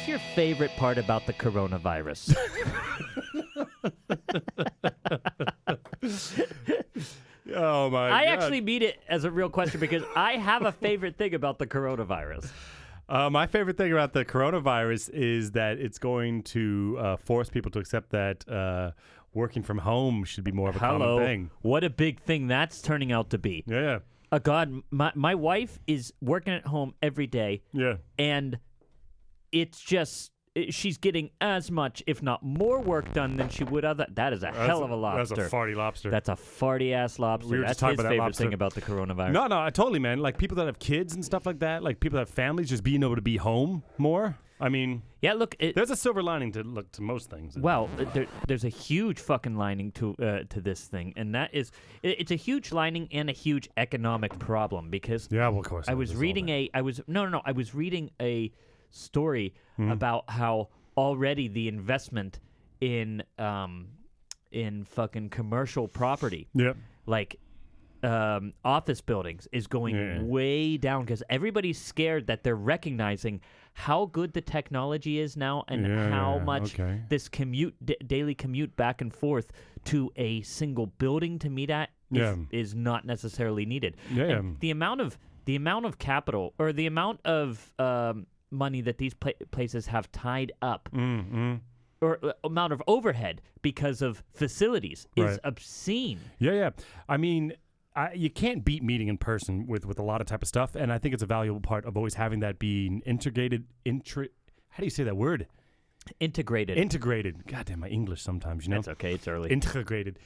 What's your favorite part about the coronavirus? Oh my! I God. actually mean it as a real question because I have a favorite thing about the coronavirus. My favorite thing about the coronavirus is that it's going to force people to accept that working from home should be more of a common thing. What a big thing that's turning out to be. Yeah. God, my wife is working at home every day. Yeah. And it's just, she's getting as much, if not more work done than she would other. That is a hell of a lobster. That's a farty lobster. That's a farty-ass lobster. We were That's just talking his about that favorite lobster. thing about the coronavirus. No, totally, man. Like people that have kids and stuff like that, like people that have families, just being able to be home more. I mean, yeah, look, there's a silver lining to most things. Well, there's a huge fucking lining to this thing, and that is it's a huge lining and a huge economic problem because yeah, well, of course. I was reading I was reading a story about how already the investment in fucking commercial property, like office buildings, is going way down because everybody's scared that they're recognizing how good the technology is now and how much this daily commute back and forth to a single building to meet at is not necessarily needed. And the amount of capital or the amount of money that these places have tied up or amount of overhead because of facilities is obscene. Yeah. I mean, you can't beat meeting in person with a lot of type of stuff, and I think it's a valuable part of always having that being integrated. How do you say that word? Integrated. God damn, my English sometimes, you know? That's okay. It's early. Integrated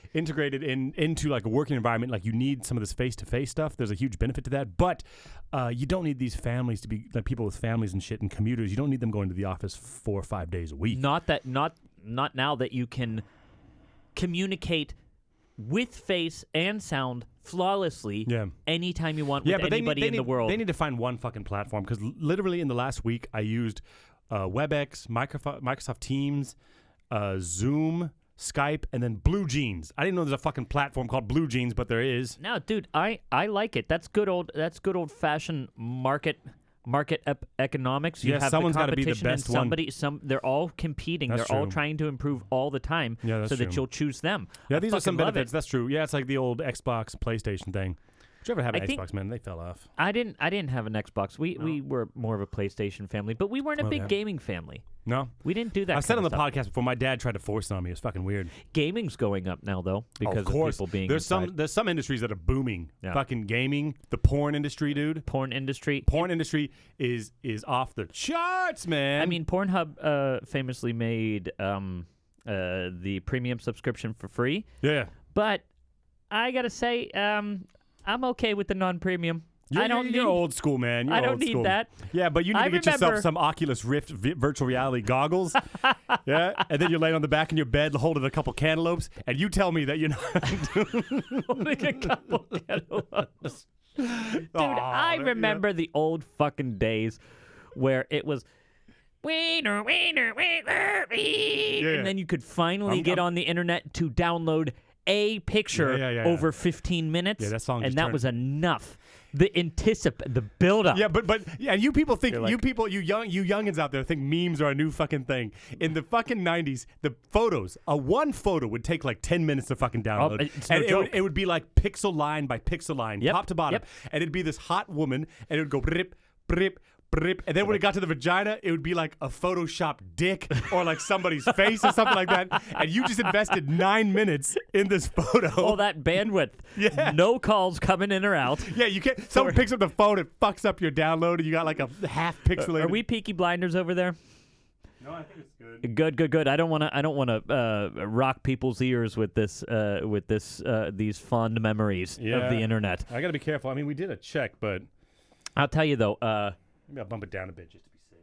into like a working environment. Like you need some of this face-to-face stuff. There's a huge benefit to that. But you don't need these families to be like people with families and shit and commuters. You don't need them going to the office 4 or 5 days a week. Not now that you can communicate with face and sound flawlessly anytime you want with anybody in the world. They need to find one fucking platform because literally in the last week I used WebEx, Microsoft Teams, Zoom, Skype, and then Blue Jeans. I didn't know there's a fucking platform called Blue Jeans, but there is. No, dude, I like it. That's good old fashioned market economics. You have someone's got to be the competition best one. They're all competing. That's they're all true. trying to improve all the time so that you'll choose them. Yeah, I these are some fucking love benefits. it. That's true. Yeah, it's like the old Xbox, PlayStation thing. Did you ever have an Xbox, man? They fell off. I didn't have an Xbox. We were more of a PlayStation family, but we weren't a big gaming family. No? We didn't do that. I've said on the stuff. podcast before, my dad tried to force it on me. It's fucking weird. Gaming's going up now, though, because of course. people being There's inside. some industries that are booming. Yeah. Fucking gaming, the porn industry, dude. Porn industry is off the charts, man. I mean, Pornhub famously made the premium subscription for free. Yeah. But I gotta say, I'm okay with the non-premium. You're old school, man. You're I don't old need school. that. Yeah, but you need to get yourself some Oculus Rift virtual reality goggles. Yeah, and then you're laying on the back in your bed holding a couple cantaloupes, and you tell me that you're not holding a couple cantaloupes. Dude, I remember the old fucking days where it was wiener, wiener, wiener, wiener, and then you could finally get on the internet to download a picture over 15 minutes. Yeah, that song. And that was enough. The build-up. Yeah, but you people think you youngins out there think memes are a new fucking thing. In the fucking 90s, the photos, one photo would take like 10 minutes to fucking download. It's no and joke. It would be like pixel line by pixel line, top to bottom. And it'd be this hot woman, and it would go brip, brip, brip. And then when it got to the vagina, it would be like a Photoshop dick or like somebody's face or something like that. And you just invested 9 minutes in this photo. All that bandwidth. Yeah. No calls coming in or out. Yeah, you can't. Someone picks up the phone, it fucks up your download, and you got like a half pixelated. Are we Peaky Blinders over there? No, I think it's good. Good. I don't want to rock people's ears with this these fond memories of the internet. I got to be careful. I mean, we did a check, but I'll tell you though. Maybe I'll bump it down a bit just to be safe.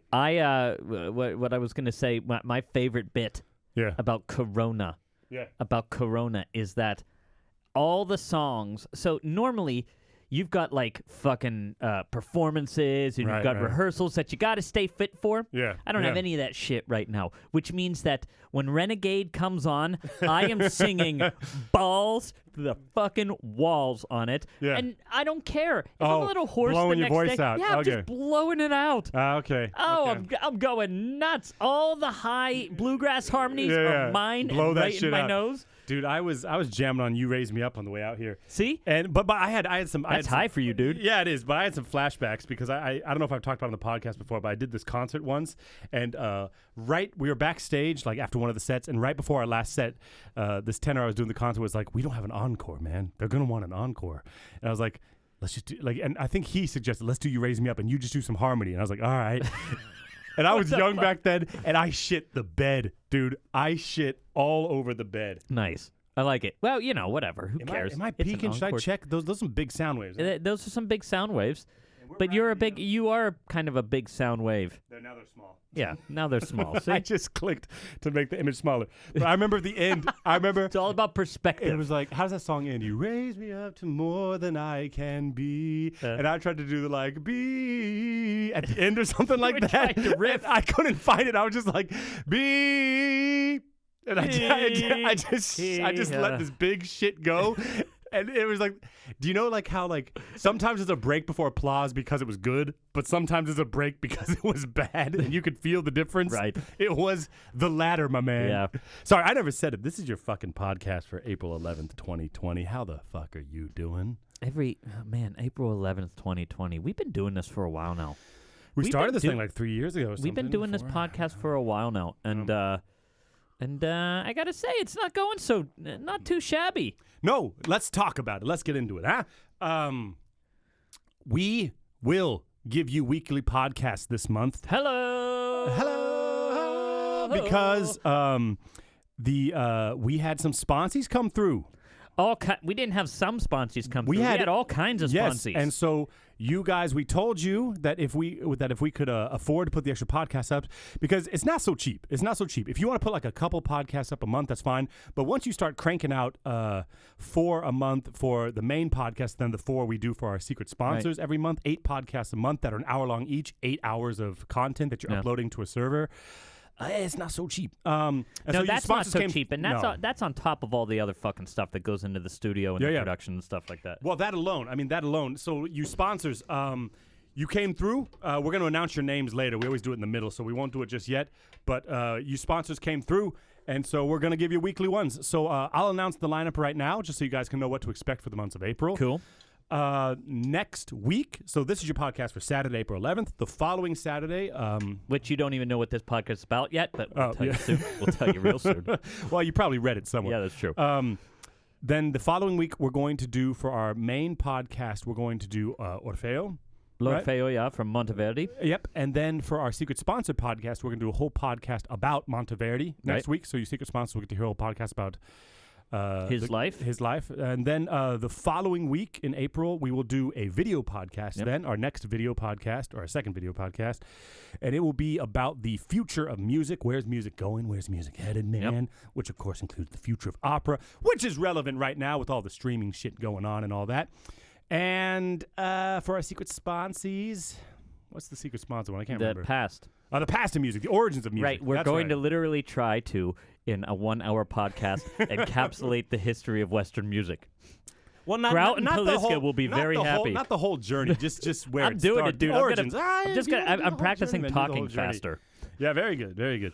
What I was gonna say, my favorite bit about Corona is that all the songs. So normally you've got like fucking performances and you've got rehearsals that you got to stay fit for. Yeah. I don't have any of that shit right now, which means that when Renegade comes on, I am singing balls to the fucking walls on it. Yeah. And I don't care. If I'm a little hoarse blowing the your next voice day, out. I'm just blowing it out. Okay. Oh, okay. I'm going nuts. All the high bluegrass harmonies are mine. Blow and that right shit in my out. nose. Dude, I was jamming on "You Raise Me Up" on the way out here. See? But I had some. That's high for you, dude. Yeah, it is. But I had some flashbacks because I don't know if I've talked about it on the podcast before, but I did this concert once, and we were backstage like after one of the sets, and right before our last set, this tenor I was doing the concert was like, "We don't have an encore, man. They're gonna want an encore," and I was like, "Let's just do and I think he suggested, let's do "You Raise Me Up" and you just do some harmony," and I was like, "All right." And I was young back then, and I shit the bed, dude. I shit all over the bed. Nice. I like it. Well, whatever. Who cares? Am I peaking? Should I check? Those are some big sound waves. Those are some big sound waves. But you are kind of a big sound wave. Now they're small. Yeah, now they're small. See? I just clicked to make the image smaller. But I remember at the end, it's all about perspective. It was like, how does that song end? You raise me up to more than I can be. And I tried to do the be at the end or something like that. To riff. I couldn't find it. I was just like, be. And I just let this big shit go. And it was like, do you know how sometimes there's a break before applause because it was good, but sometimes there's a break because it was bad and you could feel the difference? Right. It was the latter, my man. Yeah. Sorry, I never said it. This is your fucking podcast for April 11th, 2020. How the fuck are you doing? April 11th, 2020. We've been doing this for a while now. We started this thing like 3 years ago or something. We've been doing this podcast for a while now. And I got to say, it's not going not too shabby. No, let's talk about it. Let's get into it, huh? We will give you weekly podcasts this month. Hello. Because we had some sponsees come through. We didn't have some sponsees come through. We had all kinds of sponsees. And so you guys, we told you that if we could afford to put the extra podcast up, because it's not so cheap. It's not so cheap. If you want to put a couple podcasts up a month, that's fine. But once you start cranking out 4 a month for the main podcast, then the 4 we do for our secret sponsors every month, 8 podcasts a month that are an hour long each, 8 hours of content that you're uploading to a server. It's not so cheap. No, that's not so cheap, and that's on top of all the other fucking stuff that goes into the studio and the production and stuff like that. Well, that alone. So you sponsors, you came through. We're going to announce your names later. We always do it in the middle, so we won't do it just yet. But you sponsors came through, and so we're going to give you weekly ones. So I'll announce the lineup right now, just so you guys can know what to expect for the months of April. Cool. Next week, so this is your podcast for Saturday, April 11th. The following Saturday, which you don't even know what this podcast is about yet, but we'll tell you soon. We'll tell you real soon. Well, you probably read it somewhere. Yeah, that's true. Then the following week, we're going to do for our main podcast, we're going to do Orfeo. L'Orfeo, from Monteverdi. Yep. And then for our secret sponsor podcast, we're going to do a whole podcast about Monteverdi next week. So your secret sponsor will get to hear a whole podcast about his life. And then the following week in April, we will do a video podcast. Then our next video podcast, or our second video podcast, and it will be about the future of music. Where's music going? Where's music headed, man? Which of course includes the future of opera, which is relevant right now with all the streaming shit going on and all that. And for our secret sponsees, what's the secret sponsor one? I can't remember. The past of music, the origins of music. Right, we're going to literally try to, in a 1-hour podcast, encapsulate the history of Western music. Well, Grout and Paliska will be very happy. Not the whole journey, just where I'm doing it, dude. Origins. I'm practicing talking faster. Yeah, very good, very good.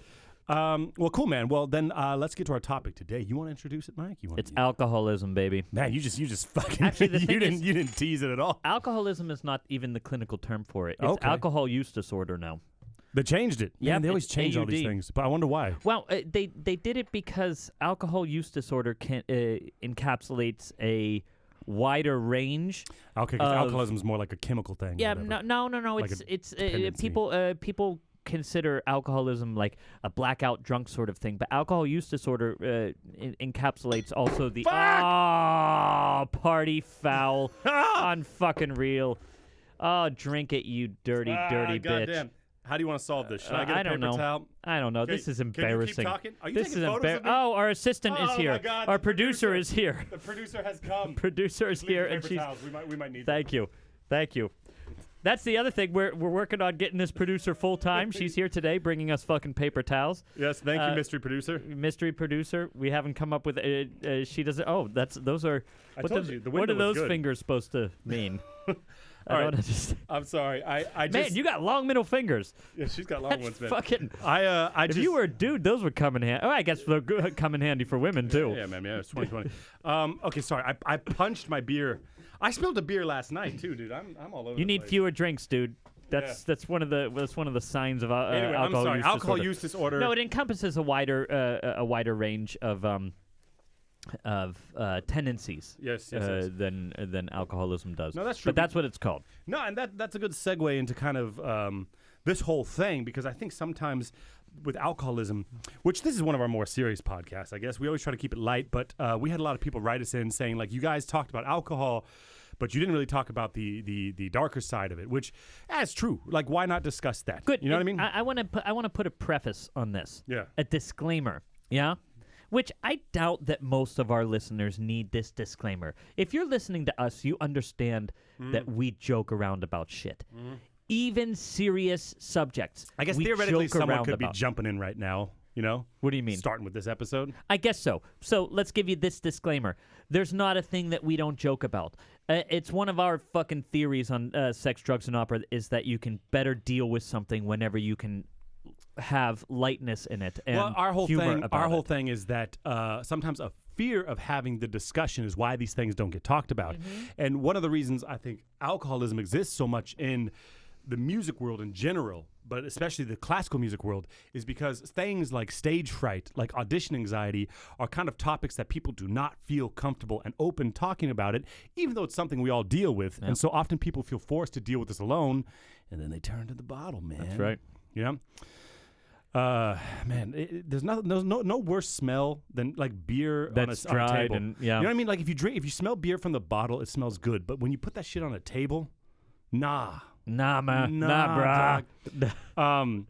Well, cool, man. Well, then let's get to our topic today. You want to introduce it, Mike? It's alcoholism, baby. Man, you just fucking actually you didn't tease it at all. Alcoholism is not even the clinical term for it. It's alcohol use disorder now. They changed it. Yeah, they always change all these things, but I wonder why. Well, they did it because alcohol use disorder encapsulates a wider range. Okay, because alcoholism is more like a chemical thing. Yeah, no. Like it's people consider alcoholism like a blackout drunk sort of thing, but alcohol use disorder encapsulates also the party foul on fucking real. Oh, drink it, you dirty bitch. Goddamn. How do you want to solve this? Should I get a paper towel? I don't know. Okay. This is embarrassing. Can you keep talking? Are you this taking is photos of me? Oh, our assistant is here. My God, our producer is here. The producer has come. Producer is here, and she's. We might need. Thank you. That's the other thing. We're working on getting this producer full time. She's here today, bringing us fucking paper towels. Yes, thank you, mystery producer. Mystery producer. We haven't come up with. She doesn't. Oh, those are. What are those fingers supposed to mean? All right. I'm sorry. I just. Man, you got long middle fingers. Yeah, she's got long ones, man. Fucking. If you were a dude, those would come in handy. Oh, I guess they'll come in handy for women too. Yeah, man. Yeah, it's 2020. Okay, sorry. I punched my beer. I spilled a beer last night too, dude. I'm all over. You need fewer drinks, dude. That's one of the signs of anyway, alcohol I'm sorry. use Alcohol disorder. use disorder. No, it encompasses a wider range of tendencies. Yes. Than alcoholism does. No, that's true. But that's what it's called. No, and that's a good segue into kind of this whole thing, because I think sometimes with alcoholism, which this is one of our more serious podcasts, I guess we always try to keep it light, but we had a lot of people write us in saying, like, you guys talked about alcohol, but you didn't really talk about the darker side of it, which is true. Like, why not discuss that? Good. You know what I mean? I want to put a preface on this. Yeah. A disclaimer. Yeah. Which I doubt that most of our listeners need this disclaimer. If you're listening to us, you understand that we joke around about shit. Even serious subjects. I guess theoretically someone could be jumping in right now, you know? What do you mean? Starting with this episode? I guess so. So let's give you this disclaimer. There's not a thing that we don't joke about. It's one of our fucking theories on sex, drugs, and opera is that you can better deal with something whenever you can have lightness in it and our whole thing is that sometimes a fear of having the discussion is why these things don't get talked about. And one of the reasons I think alcoholism exists so much in the music world in general, but especially the classical music world, is because things like stage fright, like audition anxiety, are kind of topics that people do not feel comfortable and open talking about it, even though it's something we all deal with. And so often people feel forced to deal with this alone, and then they turn to the bottle, man. That's right. You know? Man, there's no worse smell than like beer that's on a table. And, You know what I mean? Like if you smell beer from the bottle, it smells good. But when you put that shit on a table, nah, man, nah, brah.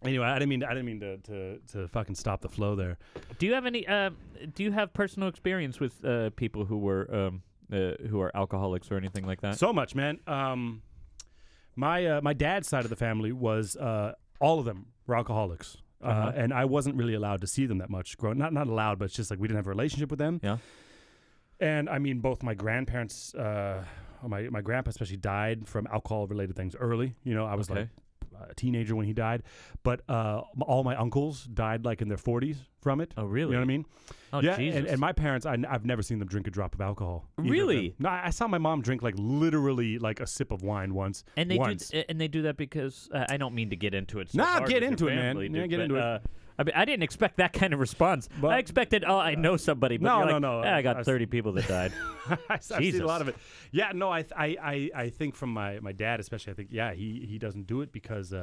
Anyway, I didn't mean to fucking stop the flow there. Do you have any? Do you have personal experience with people who are alcoholics or anything like that? So much, man. My dad's side of the family was all of them were alcoholics, and I wasn't really allowed to see them that much. Not allowed, but it's just like we didn't have a relationship with them. Yeah. And I mean, both my grandparents, my grandpa especially, died from alcohol-related things early. You know, I was like a teenager when he died, but all my uncles died like in their 40s from it. Oh, really? You know what I mean? Oh, yeah. Jesus. And my parents, I've never seen them drink a drop of alcohol. Really? No, I saw my mom drink like literally like a sip of wine once. And they do that because I don't mean to get into it. Get into it, man. Get into it. I mean, I didn't expect that kind of response. But, I expected, I know somebody, but no. I got 30 people that died. I've seen a lot of it. Yeah, no, I think from my dad especially, I think, he doesn't do it because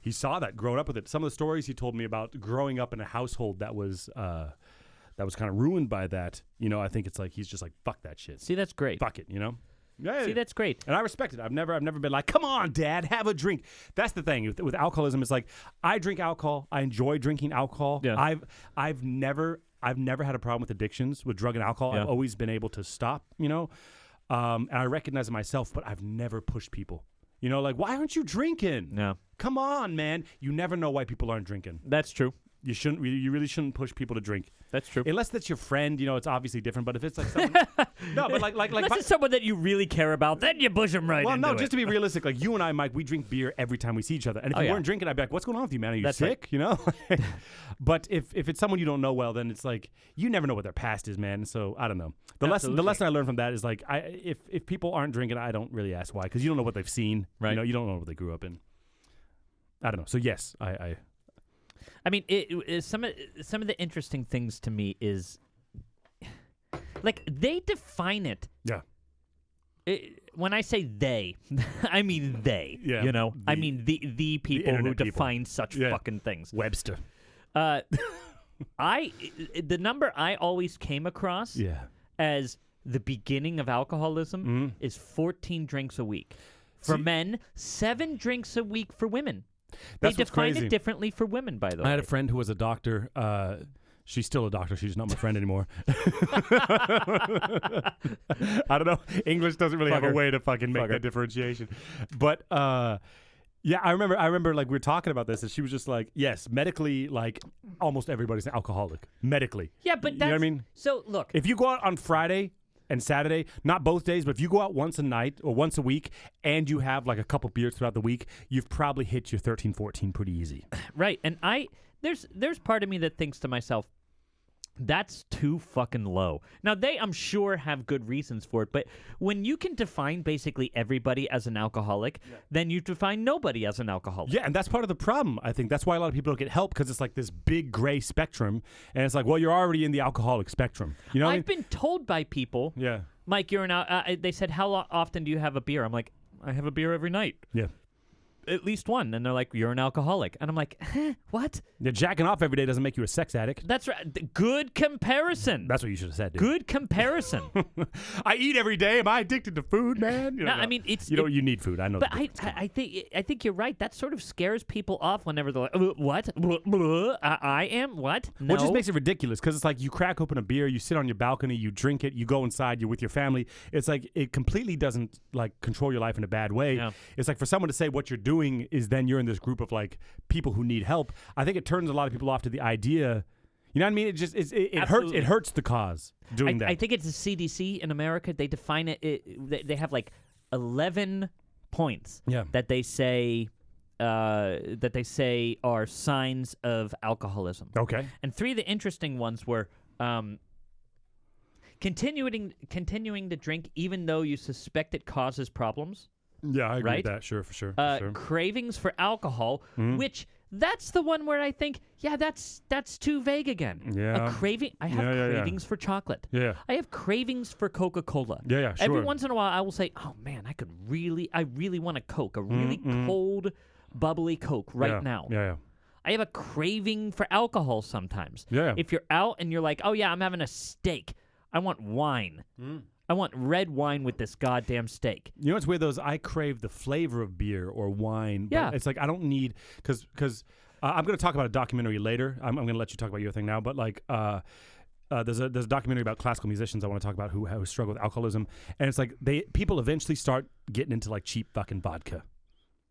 he saw that growing up with it. Some of the stories he told me about growing up in a household that was kind of ruined by that, you know, I think it's like he's just like, fuck that shit. See, that's great. Fuck it, you know? Yeah. See, that's great. And I respect it. I've never been like, come on, Dad, have a drink. That's the thing with alcoholism. It's like, I drink alcohol. I enjoy drinking alcohol. Yeah. I've never had a problem with addictions, with drug and alcohol. Yeah. I've always been able to stop, you know? And I recognize it myself, but I've never pushed people. You know, like, why aren't you drinking? No. Come on, man. You never know why people aren't drinking. That's true. You really shouldn't push people to drink. That's true. Unless that's your friend, you know, it's obviously different. But if it's like someone, no, but like unless it's someone that you really care about, then you push them right. Well, into no, it. just to be realistic, like you and I, Mike, we drink beer every time we see each other. And if you weren't drinking, I'd be like, "What's going on with you, man? Are you sick?" Right. You know. But if it's someone you don't know well, then it's like you never know what their past is, man. So I don't know. The lesson I learned from that is like, if people aren't drinking, I don't really ask why, because you don't know what they've seen. Right. You know, you don't know what they grew up in. I don't know. So yes, I mean, some of the interesting things to me is, like, they define it. Yeah. When I say they, I mean they. Yeah. You know, I mean the people who define such fucking things. Webster. The number I always came across as the beginning of alcoholism is 14 drinks a week. for men, 7 drinks a week for women. That's they define crazy. it differently for women, by the way. I had a friend who was a doctor. She's still a doctor. She's not my friend anymore. I don't know. English doesn't really have a way to fucking make that differentiation. But yeah, I remember like we were talking about this, and she was just like, yes, medically, like almost everybody's an alcoholic. Medically. Yeah, but that's, you know what I mean? So look, if you go out on Friday and Saturday, not both days, but if you go out once a night or once a week and you have like a couple beers throughout the week, you've probably hit your 13, 14 pretty easy. Right. And there's part of me that thinks to myself, that's too fucking low. Now, I'm sure, have good reasons for it, but when you can define basically everybody as an alcoholic, then you define nobody as an alcoholic. Yeah, and that's part of the problem, I think. That's why a lot of people don't get help, because it's like this big gray spectrum, and it's like, well, you're already in the alcoholic spectrum. You know what I've been told by people, Mike, you're they said, how often do you have a beer? I'm like, I have a beer every night. Yeah. At least one. And they're like, you're an alcoholic. And I'm like, what? Yeah, jacking off every day doesn't make you a sex addict. That's right. Good comparison. That's what you should have said, dude. Good comparison. I eat every day. Am I addicted to food, man? No, I mean, it's... You need food. I know. But I think you're right. That sort of scares people off whenever they're like, what? I am? What? No. Well, it just makes it ridiculous, because it's like you crack open a beer, you sit on your balcony, you drink it, you go inside, you're with your family. It's like it completely doesn't like control your life in a bad way. Yeah. It's like for someone to say what you're doing is then you're in this group of like people who need help. I think it turns a lot of people off to the idea. You know what I mean? It hurts. It hurts the cause doing that. I think it's the CDC in America. They define it. They have like 11 points that they say are signs of alcoholism. Okay. And 3 of the interesting ones were continuing to drink even though you suspect it causes problems. Yeah, I agree with that. Sure, for sure. Cravings for alcohol, which that's the one where I think, that's too vague again. Yeah. A craving. I have cravings for chocolate. Yeah. I have cravings for Coca-Cola. Yeah, sure. Every once in a while, I will say, oh man, I really want a Coke, a really cold, bubbly Coke right now. Yeah. I have a craving for alcohol sometimes. Yeah. If you're out and you're like, oh yeah, I'm having a steak. I want wine. I want red wine with this goddamn steak. You know what's weird, though, is I crave the flavor of beer or wine. But it's like I don't need, because I'm going to talk about a documentary later. I'm going to let you talk about your thing now. But like there's a documentary about classical musicians I want to talk about who struggle with alcoholism. And it's like people eventually start getting into like cheap fucking vodka.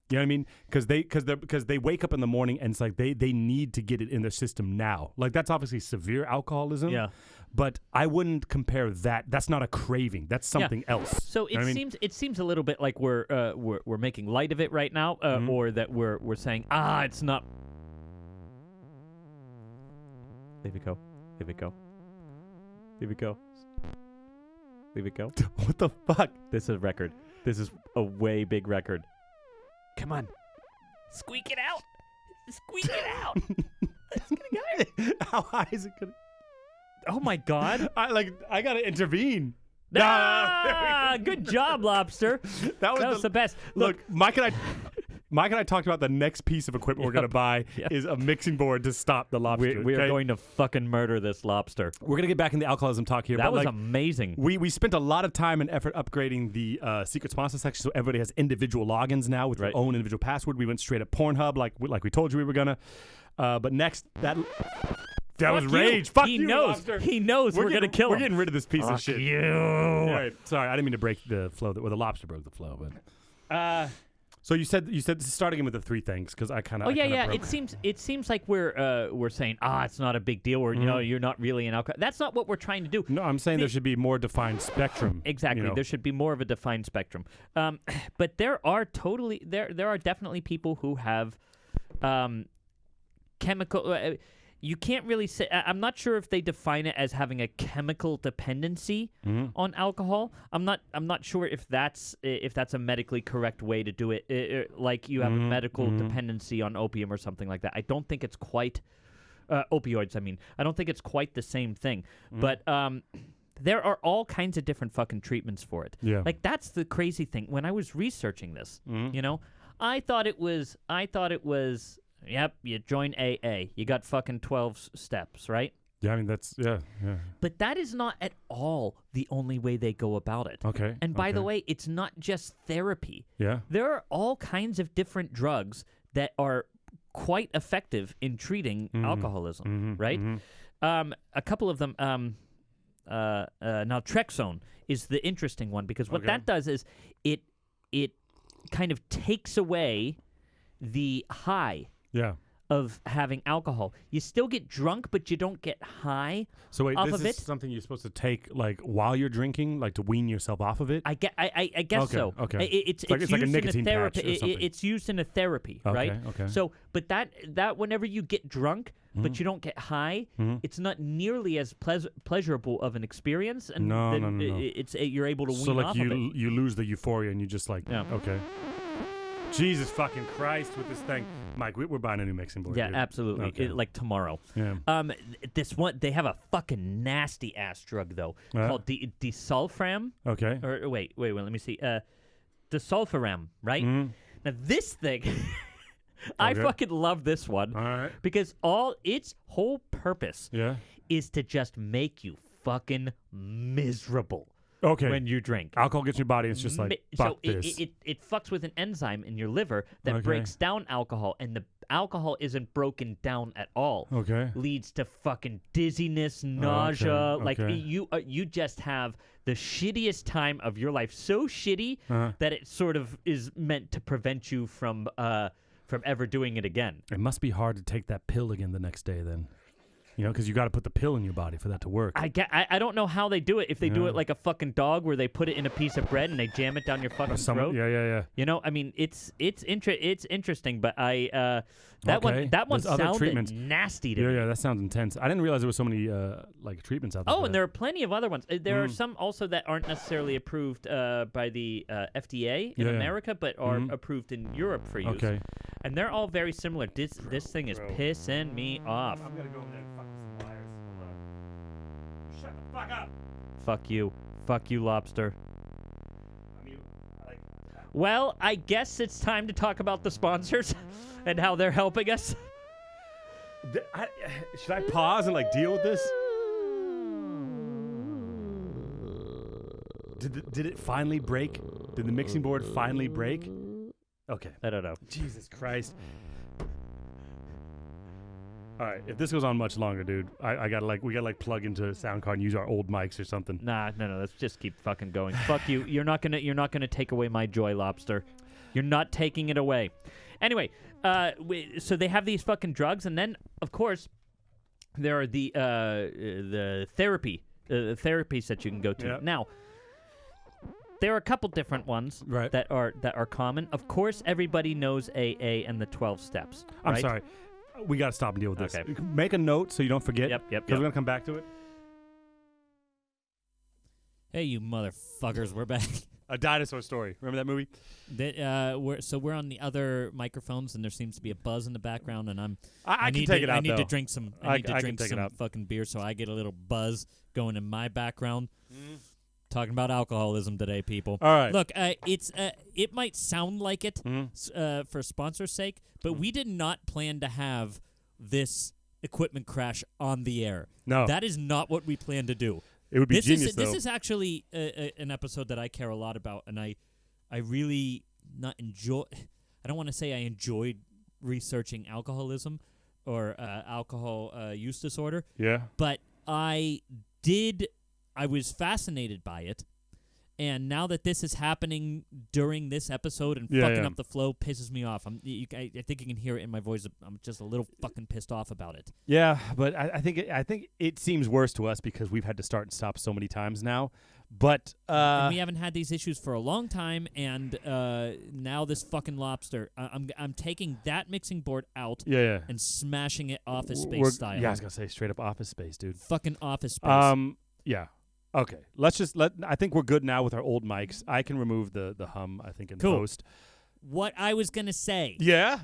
You know what I mean? Because they wake up in the morning and it's like they need to get it in their system now. Like that's obviously severe alcoholism. Yeah. But I wouldn't compare that. That's not a craving. That's something else. So it seems a little bit like we're making light of it right now, or that we're saying it's not. Leave it go. Leave it go. Leave it go. Leave it go. What the fuck? This is a record. This is a way big record. Come on. Squeak it out. Squeak it out. It's gonna go. How high is it gonna? Oh my God! I gotta intervene. Good job, Lobster. That was the best. Look, Mike and I talked about the next piece of equipment we're gonna buy is a mixing board to stop the lobster. We are going to fucking murder this lobster. We're gonna get back in the alcoholism talk here. That was amazing. We spent a lot of time and effort upgrading the secret sponsor section, so everybody has individual logins now with their own individual password. We went straight at Pornhub, like we told you we were gonna. But next that was rage. Fuck you, Lobster. He knows we're gonna kill him. We're getting rid of this piece of shit. You. All right. Sorry, I didn't mean to break the flow. The lobster broke the flow, but. So you said starting in with the 3 things, because I kind of. Oh yeah. It seems like we're saying it's not a big deal, or you're not really an alcoholic. That's not what we're trying to do. No, I'm saying there should be more defined spectrum. Exactly, there should be more of a defined spectrum. But there are definitely people who have chemical. You can't really say. I'm not sure if they define it as having a chemical dependency on alcohol. I'm not sure if that's a medically correct way to do it. Like you have a medical dependency on opium or something like that. I don't think it's quite opioids. I mean, I don't think it's quite the same thing. But there are all kinds of different fucking treatments for it. Yeah. Like that's the crazy thing. When I was researching this, I thought it was. Yep, you join AA. You got fucking 12 steps, right? Yeah, I mean, that's, yeah. But that is not at all the only way they go about it. Okay. And by the way, it's not just therapy. Yeah. There are all kinds of different drugs that are quite effective in treating alcoholism, right? A couple of them, naltrexone is the interesting one because what that does is it kind of takes away the high of having alcohol. You still get drunk, but you don't get high. So wait, off this of is it. something you're supposed to take like while you're drinking, like to wean yourself off of it? I guess so. Okay. It's like a used nicotine in a therapy. patch or something. It's used in a therapy, right? Okay. So, but that whenever you get drunk, but you don't get high, it's not nearly as pleasurable of an experience, and No. it's you're able to wean so like off you of it. you lose the euphoria and you just like okay. Jesus fucking Christ with this thing, Mike. We're buying a new mixing board. Yeah, dude. absolutely. Okay. Like tomorrow. Yeah. This one they have a fucking nasty ass drug though called disulfiram. Okay. Or wait. Let me see. Disulfiram, right? Now this thing, I fucking love this one. All right. Because its whole purpose is to just make you fucking miserable. Okay. When you drink. Alcohol gets in your body. It's just like fuck this. It fucks with an enzyme in your liver that breaks down alcohol, and the alcohol isn't broken down at all. Okay. Leads to fucking dizziness, nausea. Okay. Like you just have the shittiest time of your life. So shitty that it sort of is meant to prevent you from ever doing it again. It must be hard to take that pill again the next day then. You know, because you got to put the pill in your body for that to work. I don't know how they do it. If they do it like a fucking dog, where they put it in a piece of bread and they jam it down your fucking throat. Yeah. You know, I mean, it's interesting, but that one sounded nasty to me. Yeah, that sounds intense. I didn't realize there were so many like treatments out there. Oh, and there are plenty of other ones. There are some also that aren't necessarily approved by the FDA in America, but are approved in Europe for use. Okay. And they're all very similar. This thing is pissing me off. I'm gonna go over there and fuck some wires. Hold on. Shut the fuck up. Fuck you, lobster. I mean, well, I guess it's time to talk about the sponsors and how they're helping us. Should I pause and like deal with this? Did it finally break? Did the mixing board finally break? Okay. I don't know. Jesus Christ. All right, if this goes on much longer, dude, we gotta plug into a sound card and use our old mics or something. No, let's just keep fucking going. Fuck you. You're not gonna take away my joy, lobster. You're not taking it away. Anyway, so they have these fucking drugs, and then of course there are the therapies that you can go to. Yep. Now, there are a couple different ones that are common. Of course, everybody knows AA and the 12 steps. I'm sorry. We got to stop and deal with this. Okay. Make a note so you don't forget. Yep. Because we're going to come back to it. Hey, you motherfuckers, we're back. A Dinosaur Story. Remember that movie? We're on the other microphones, and there seems to be a buzz in the background, and I need to drink some fucking beer, so I get a little buzz going in my background. Talking about alcoholism today, people. All right. Look, it might sound like it for sponsor's sake, but we did not plan to have this equipment crash on the air. No. That is not what we planned to do. It would be genius, though. This is actually an episode that I care a lot about, and I really not enjoy. I don't want to say I enjoyed researching alcoholism or alcohol use disorder. Yeah. But I did. I was fascinated by it, and now that this is happening during this episode and fucking up the flow pisses me off. I think you can hear it in my voice. I'm just a little fucking pissed off about it. Yeah, but I think it seems worse to us because we've had to start and stop so many times now. But and we haven't had these issues for a long time, and now this fucking lobster. I'm taking that mixing board out and smashing it Office Space style. Yeah, I was gonna say straight up Office Space, dude. Fucking Office Space. Yeah. Okay, I think we're good now with our old mics. I can remove the hum, I think, in post. What I was going to say. Yeah?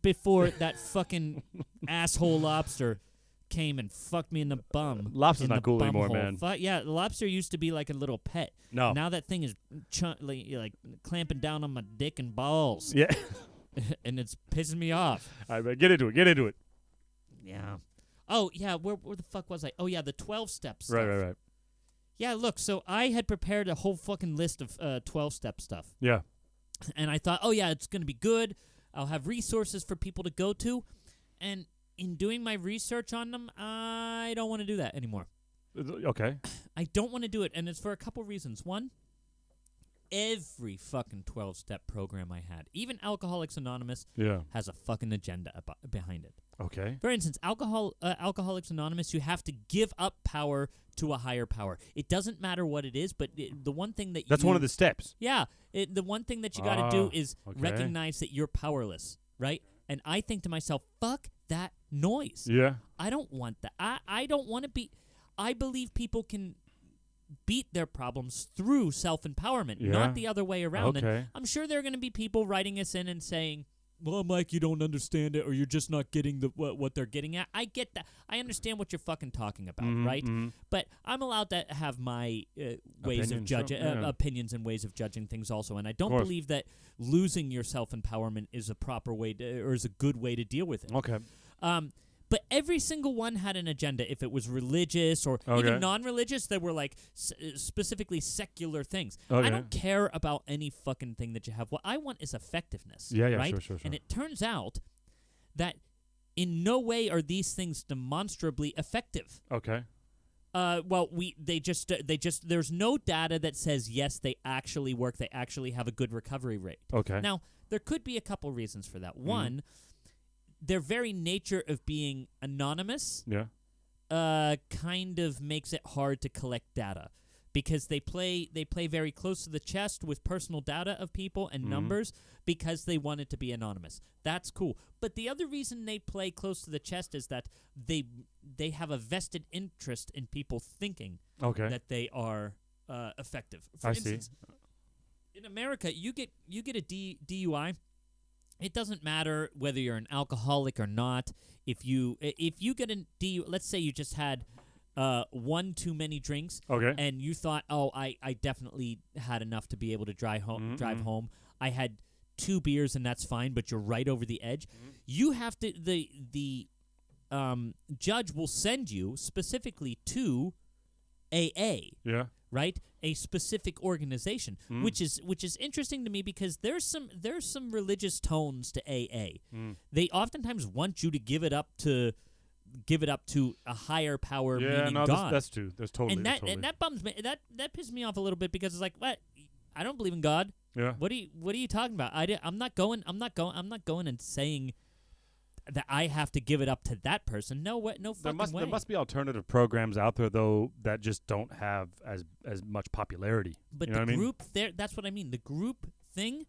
Before that fucking asshole lobster came and fucked me in the bum. Lobster's not cool anymore, man. Yeah, the lobster used to be like a little pet. No. Now that thing is like clamping down on my dick and balls. Yeah. And it's pissing me off. All right, get into it. Yeah. Oh, yeah, where the fuck was I? Oh, yeah, the 12-step stuff. Right. Yeah, look, so I had prepared a whole fucking list of 12-step stuff. Yeah. And I thought, oh, yeah, it's going to be good. I'll have resources for people to go to. And in doing my research on them, I don't want to do that anymore. Okay. I don't want to do it, and it's for a couple reasons. One, every fucking 12-step program I had, even Alcoholics Anonymous, has a fucking agenda behind it. Okay. For instance, Alcoholics Anonymous, you have to give up power to a higher power. It doesn't matter what it is, but the one thing that That's one of the steps. Yeah. The one thing that you got to do is recognize that you're powerless, right? And I think to myself, fuck that noise. Yeah. I don't want that. I don't want to be... I believe people can beat their problems through self-empowerment, not the other way around. Okay. And I'm sure there are going to be people writing us in and saying, well, Mike, you don't understand it, or you're just not getting what they're getting at. I get that. I understand what you're fucking talking about, right? But I'm allowed to have my ways of judging, opinions and ways of judging things also. And I don't believe that losing your self-empowerment is a proper way to, or is a good way to deal with it. Okay. But every single one had an agenda. If it was religious or even non-religious, they were like specifically secular things. Okay. I don't care about any fucking thing that you have. What I want is effectiveness. Yeah, right? Sure. And it turns out that in no way are these things demonstrably effective. Okay. Well, they just there's no data that says yes, they actually work. They actually have a good recovery rate. Okay. Now, there could be a couple reasons for that. One, their very nature of being anonymous kind of makes it hard to collect data because they play very close to the chest with personal data of people and numbers because they want it to be anonymous. That's cool. But the other reason they play close to the chest is that they have a vested interest in people thinking that they are effective. For instance, in America, you get a DUI. It doesn't matter whether you're an alcoholic or not. If you get a DUI, let's say you just had one too many drinks, and you thought, oh, I definitely had enough to be able to drive home. I had 2 beers and that's fine, but you're right over the edge. You have to the judge will send you specifically to AA. Yeah. Right? A specific organization, which is interesting to me because there's some religious tones to AA. They oftentimes want you to give it up to a higher power, meaning God. That's true. That's totally. And that bums me. That pisses me off a little bit because it's like, what? I don't believe in God. Yeah. What are you talking about? I'm not going and saying that I have to give it up to that person. No way. No fucking way. There must be alternative programs out there though that just don't have as much popularity. But you know the group there, that's what I mean. The group thing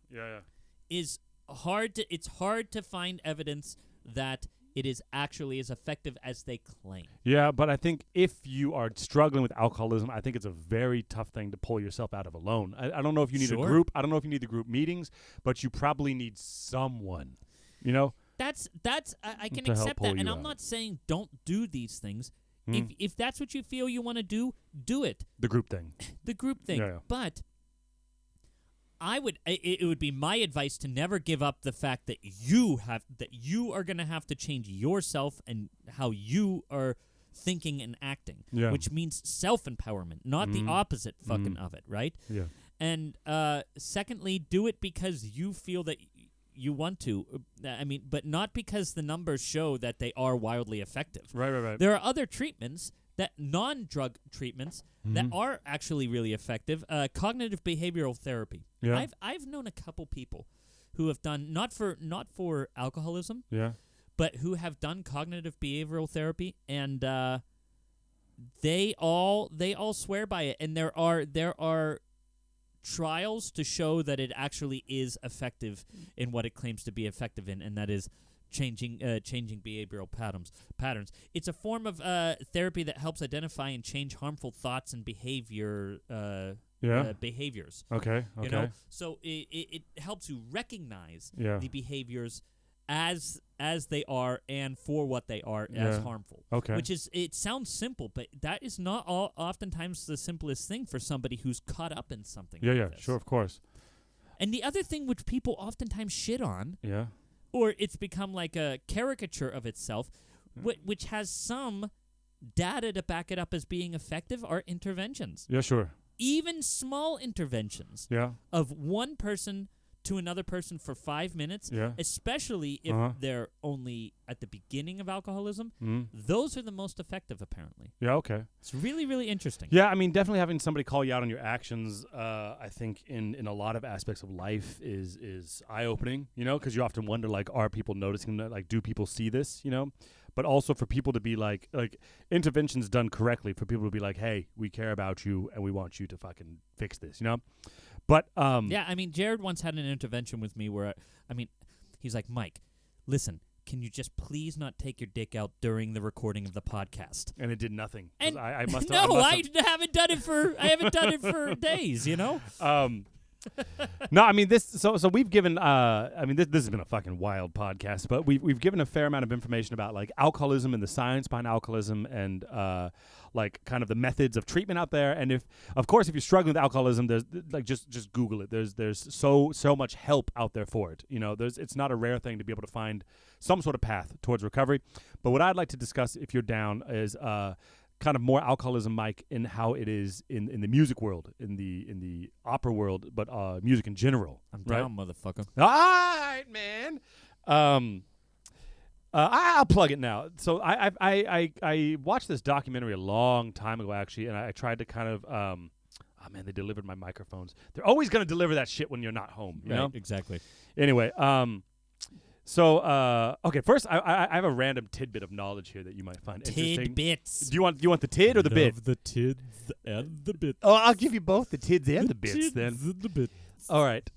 is hard to. It's hard to find evidence that it is actually as effective as they claim. Yeah, but I think if you are struggling with alcoholism, I think it's a very tough thing to pull yourself out of alone. I don't know if you need a group. I don't know if you need the group meetings, but you probably need someone. You know. I can accept that, and I'm not saying don't do these things. If that's what you feel you want to do it. The group thing. The group thing. Yeah. But it would be my advice to never give up the fact that you are going to have to change yourself and how you are thinking and acting, which means self-empowerment, not the opposite fucking of it, right? Yeah. And secondly, do it because you feel that you want to. I mean, but not because the numbers show that they are wildly effective. Right. There are other treatments, that non-drug treatments, that are actually really effective. Cognitive behavioral therapy. Yeah. I've known a couple people who have done not for alcoholism. Yeah. But who have done cognitive behavioral therapy, and they all swear by it. And there are trials to show that it actually is effective in what it claims to be effective in, and that is changing behavioral patterns. It's a form of therapy that helps identify and change harmful thoughts and behaviors. Okay. You know, so it helps you recognize the behaviors as they are and for what they are as harmful. Okay. It sounds simple, but that is not oftentimes the simplest thing for somebody who's caught up in something. Like this. Sure, of course. And the other thing which people oftentimes shit on, or it's become like a caricature of itself, which has some data to back it up as being effective, are interventions. Yeah, sure. Even small interventions of one person to another person for 5 minutes, especially if they're only at the beginning of alcoholism, those are the most effective, apparently. Yeah, okay. It's really, really interesting. Yeah, I mean, definitely having somebody call you out on your actions, I think in a lot of aspects of life is eye-opening, you know, because you often wonder, like, are people noticing that? Like, do people see this, you know? But also for people to be like interventions done correctly, for people to be like, hey, we care about you and we want you to fucking fix this, you know? But yeah, I mean, Jared once had an intervention with me where, he's like, Mike, listen, can you just please not take your dick out during the recording of the podcast? And it did nothing. And I must I haven't done it for days, you know? No, I mean this. So we've given. I mean this has been a fucking wild podcast, but we've given a fair amount of information about like alcoholism and the science behind alcoholism, and like kind of the methods of treatment out there. And if you're struggling with alcoholism, there's like just Google it. There's so much help out there for it. You know, it's not a rare thing to be able to find some sort of path towards recovery. But what I'd like to discuss, if you're down, is kind of more alcoholism, Mike, in how it is in the music world, in the opera world, but music in general. I'm down, motherfucker. All right, man. I'll plug it now. So I watched this documentary a long time ago, actually, and I tried to kind of oh man, they delivered my microphones. They're always going to deliver that shit when you're not home, you know? Exactly. Anyway, so, okay, first, I have a random tidbit of knowledge here that you might find interesting. Tidbits. Do you want the tid or the bit? The tids and the bits. Oh, I'll give you both the tids and the bits then. The bits. All right.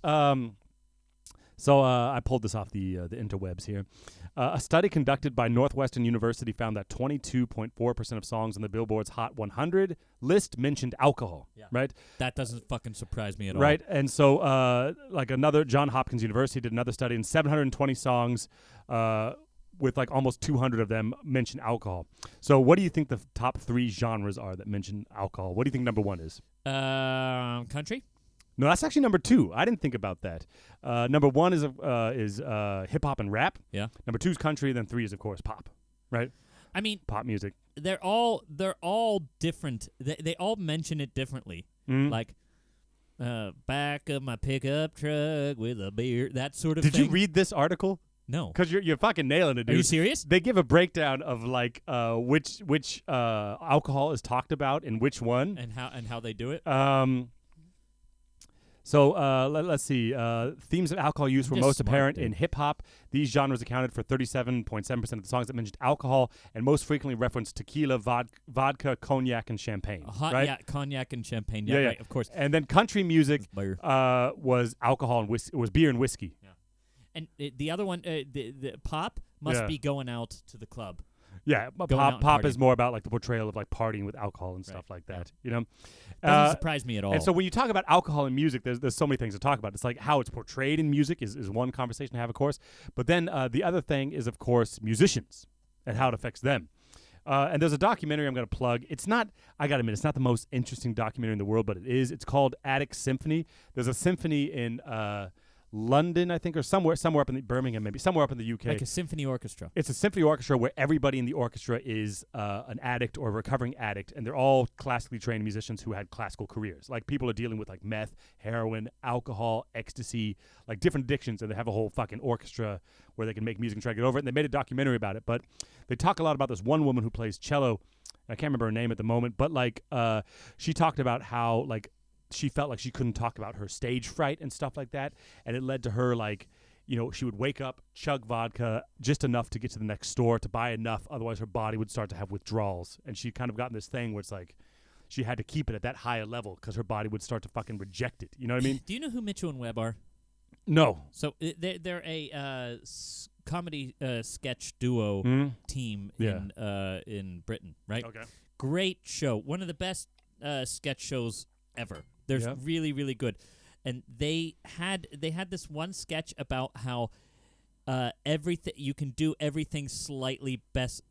So I pulled this off the interwebs here. A study conducted by Northwestern University found that 22.4% of songs on the Billboard's Hot 100 list mentioned alcohol. Yeah. Right? That doesn't fucking surprise me at all. Right. And so, like John Hopkins University did another study, and 720 songs, with like almost 200 of them mention alcohol. So, what do you think the top 3 genres are that mention alcohol? What do you think number 1 is? Country. No, that's actually number 2. I didn't think about that. Number 1 is hip hop and rap. Yeah. Number 2 is country. Then 3 is, of course, pop. Right. I mean, pop music. They're all different. They all mention it differently. Like, back of my pickup truck with a beer. That sort of thing. Did you read this article? No. Because you're fucking nailing it, dude. Are you serious? They give a breakdown of like which alcohol is talked about in which one, and how they do it. So let's see. Themes of alcohol use were most apparent in hip-hop. These genres accounted for 37.7% of the songs that mentioned alcohol and most frequently referenced tequila, vodka, cognac, and champagne. Right? Yeah, cognac and champagne. Yeah, right, of course. And then country music was alcohol and whiskey. It was beer and whiskey. Yeah. And the other one, the pop, must be going out to the club. Yeah, pop is more about like the portrayal of like partying with alcohol and stuff like that. You know, doesn't surprise me at all. And so when you talk about alcohol in music, there's so many things to talk about. It's like how it's portrayed in music is one conversation to have, of course. But then the other thing is, of course, musicians and how it affects them. And there's a documentary I'm going to plug. It's not, I got to admit, it's not the most interesting documentary in the world, but it is. It's called Attic Symphony. There's a symphony in London, I think, or somewhere up in Birmingham, maybe somewhere up in the UK. Like a symphony orchestra. It's a symphony orchestra where everybody in the orchestra is an addict or a recovering addict, and they're all classically trained musicians who had classical careers. Like people are dealing with like meth, heroin, alcohol, ecstasy, like different addictions, and they have a whole fucking orchestra where they can make music and try to get over it. And they made a documentary about it, but they talk a lot about this one woman who plays cello. I can't remember her name at the moment, but like she talked about how like she felt like she couldn't talk about her stage fright and stuff like that. And it led to her, like, you know, she would wake up, chug vodka just enough to get to the next store to buy enough. Otherwise, her body would start to have withdrawals. And she kind of got in this thing where it's like she had to keep it at that higher level because her body would start to fucking reject it. You know what I mean? Do you know who Mitchell and Webb are? No. So they're a comedy sketch duo team in Britain, right? Okay. Great show. One of the best sketch shows ever. They're really, really good. And they had this one sketch about how everything you can do everything slightly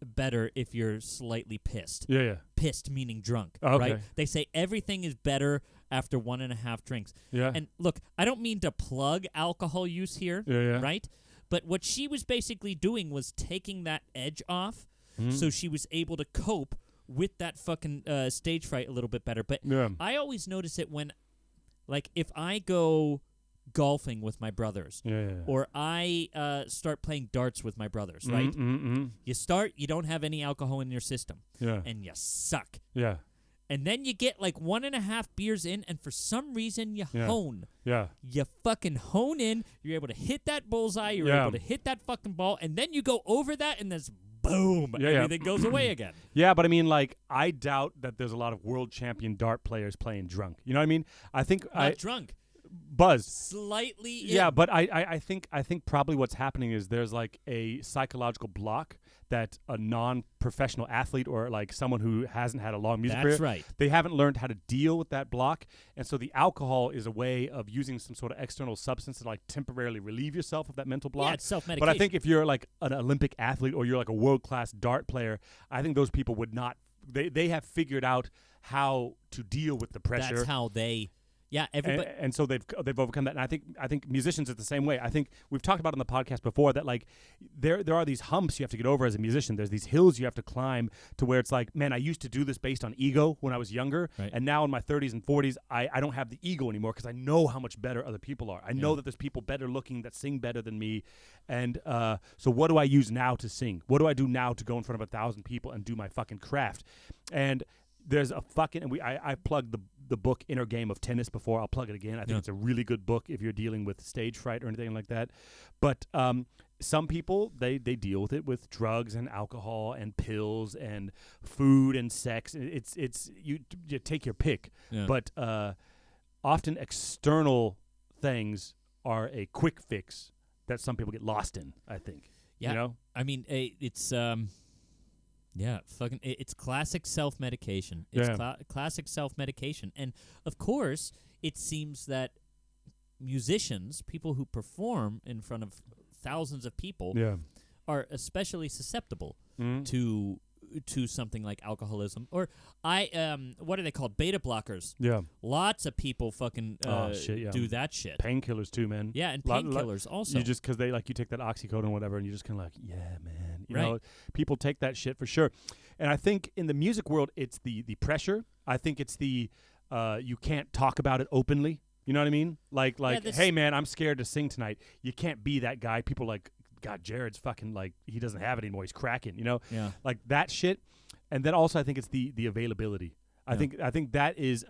better if you're slightly pissed. Yeah. Pissed meaning drunk, okay. Right? They say everything is better after 1.5 drinks. Yeah. And look, I don't mean to plug alcohol use here, right? But what she was basically doing was taking that edge off so she was able to cope with that fucking stage fright a little bit better. But I always notice it when, like, if I go golfing with my brothers, or I start playing darts with my brothers, right? You don't have any alcohol in your system, and you suck. Yeah. And then you get like 1.5 beers in, and for some reason you hone. Yeah. You fucking hone in. You're able to hit that bullseye. You're able to hit that fucking ball, and then you go over that, and there's boom, everything goes away again. Yeah, but I mean, like, I doubt that there's a lot of world champion dart players playing drunk. You know what I mean? I think Not drunk. Buzzed. Slightly. Yeah, but I think probably what's happening is there's like a psychological block that a non-professional athlete or like someone who hasn't had a long music career, right. They haven't learned how to deal with that block, and so the alcohol is a way of using some sort of external substance to like temporarily relieve yourself of that mental block. Yeah, it's self-medication. But I think if you're like an Olympic athlete or you're like a world-class dart player, I think those people would not. They have figured out how to deal with the pressure. That's how they. Yeah, everybody, and so they've overcome that, and I think musicians are the same way. I think we've talked about on the podcast before that like there are these humps you have to get over as a musician. There's these hills you have to climb to where it's like, man, I used to do this based on ego when I was younger, and now in my 30s and 40s, I don't have the ego anymore because I know how much better other people are. I know that there's people better looking that sing better than me, and so what do I use now to sing? What do I do now to go in front of 1,000 people and do my fucking craft? And there's a fucking, and I plugged the book Inner Game of Tennis before. I'll plug it again. I think it's a really good book if you're dealing with stage fright or anything like that. But some people, they deal with it with drugs and alcohol and pills and food and sex. It's you take your pick. Yeah. But often external things are a quick fix that some people get lost in, I think. Yeah. You know? I mean, it's yeah, fucking, it's classic self-medication. It's classic self-medication. And, of course, it seems that musicians, people who perform in front of thousands of people, are especially susceptible to something like alcoholism. Or, what are they called? Beta blockers. Yeah. Lots of people fucking do that shit. Painkillers, too, man. Yeah, and painkillers also. You just, because you take that oxycodone or whatever, and you're just kind of like, yeah, man. You know, people take that shit for sure. And I think in the music world, it's the pressure. I think it's the you can't talk about it openly. You know what I mean? Like, hey, man, I'm scared to sing tonight. You can't be that guy. People like, God, Jared's fucking like, he doesn't have it anymore. He's cracking, you know? Yeah. Like that shit. And then also I think it's the availability. I think that is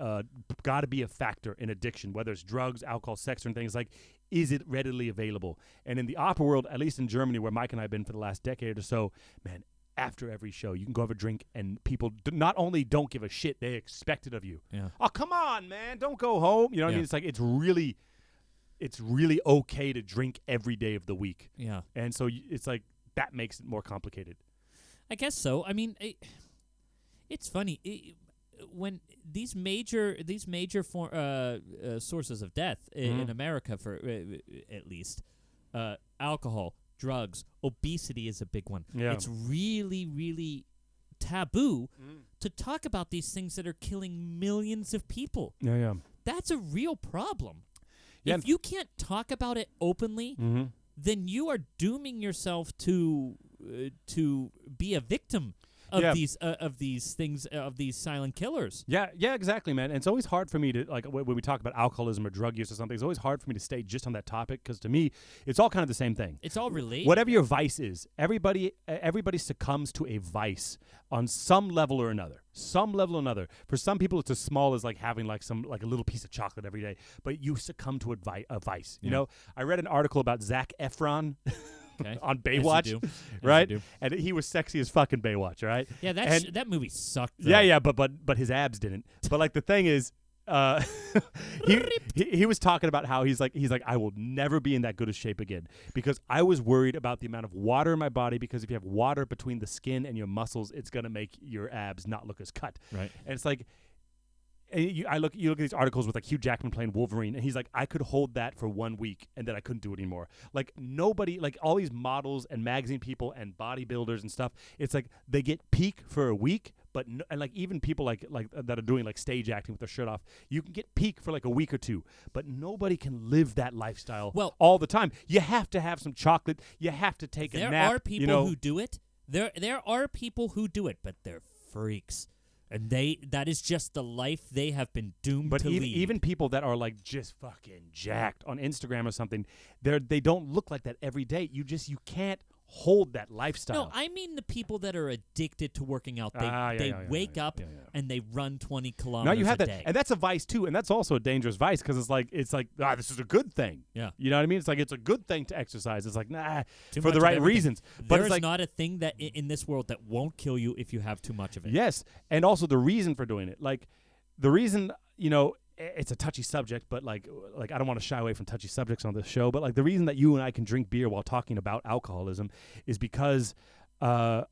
got to be a factor in addiction, whether it's drugs, alcohol, sex, or things like, is it readily available? And in the opera world, at least in Germany, where Mike and I have been for the last decade or so, man, after every show, you can go have a drink, and people not only don't give a shit, they expect it of you. Yeah. Oh, come on, man, don't go home. You know what I mean? It's like it's really okay to drink every day of the week. Yeah. And so it's like that makes it more complicated. I guess so. I mean, it's funny. When these major sources of death in America, for at least, alcohol, drugs, obesity is a big one. Yeah. It's really, really taboo to talk about these things that are killing millions of people. Yeah, yeah. That's a real problem. Yeah. If you can't talk about it openly, then you are dooming yourself to be a victim of these things, of these silent killers. Yeah, exactly, man. And it's always hard for me to, like, when we talk about alcoholism or drug use or something, it's always hard for me to stay just on that topic, because to me, it's all kind of the same thing. It's all related. Whatever your vice is, everybody succumbs to a vice on some level or another. For some people, it's as small as like having like a little piece of chocolate every day, but you succumb to a vice. You know, I read an article about Zac Efron. Okay. On Baywatch, right? And he was sexy as fucking Baywatch, right? Yeah, that movie sucked. Though. Yeah, but his abs didn't. But like the thing is, he was talking about how he's like I will never be in that good of shape again, because I was worried about the amount of water in my body, because if you have water between the skin and your muscles, it's gonna make your abs not look as cut. Right. And it's like, you look at these articles with like Hugh Jackman playing Wolverine, and he's like, I could hold that for 1 week and then I couldn't do it anymore. Like nobody, like all these models and magazine people and bodybuilders and stuff, it's like they get peak for a week, but and like even people like that are doing like stage acting with their shirt off, you can get peak for like a week or two, but nobody can live that lifestyle all the time. You have to have some chocolate. You have to take a nap. There are people who do it, There are people who do it, but they're freaks. And that is just the life they have been doomed to lead. But even people that are like just fucking jacked on Instagram or something, they don't look like that every day. You can't hold that lifestyle. No, I mean the people that are addicted to working out. They wake up and they run 20 kilometers now you have a day. And that's a vice too, and that's also a dangerous vice because it's like this is a good thing. Yeah, you know what I mean? It's like it's a good thing to exercise. It's like too for the right reasons. But there is like, not a thing that in this world that won't kill you if you have too much of it. Yes, and also the reason for doing it, like the reason it's a touchy subject, but like I don't want to shy away from touchy subjects on this show, but like the reason that you and I can drink beer while talking about alcoholism is because I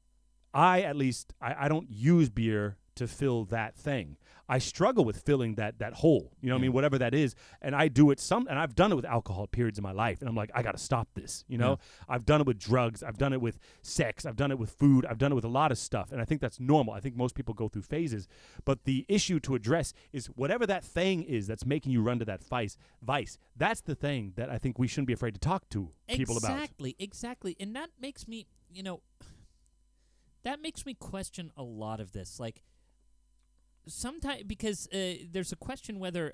don't use beer to fill that thing. I struggle with filling that hole, you know what I mean, whatever that is, and I do it and I've done it with alcohol periods in my life, and I'm like, I got to stop this, you know? Yeah. I've done it with drugs, I've done it with sex, I've done it with food, I've done it with a lot of stuff, and I think that's normal. I think most people go through phases, but the issue to address is whatever that thing is that's making you run to that vice, that's the thing that I think we shouldn't be afraid to talk to people about. Exactly, and that makes me, question a lot of this, like, sometimes because there's a question whether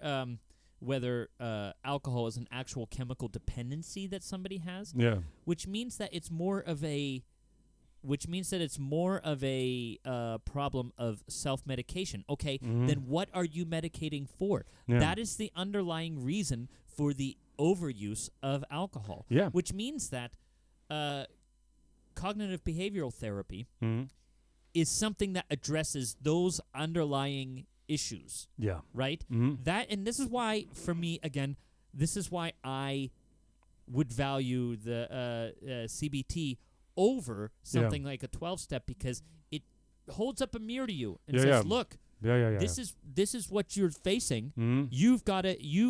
alcohol is an actual chemical dependency that somebody has. Yeah. Which means that it's more of a problem of self-medication. Okay, then what are you medicating for? Yeah. That is the underlying reason for the overuse of alcohol. Yeah. Which means that cognitive behavioral therapy is something that addresses those underlying issues. Yeah. Right? And this is why, for me, again, I would value the CBT over something like a 12-step, because it holds up a mirror to you and says, look, this is what you're facing. You've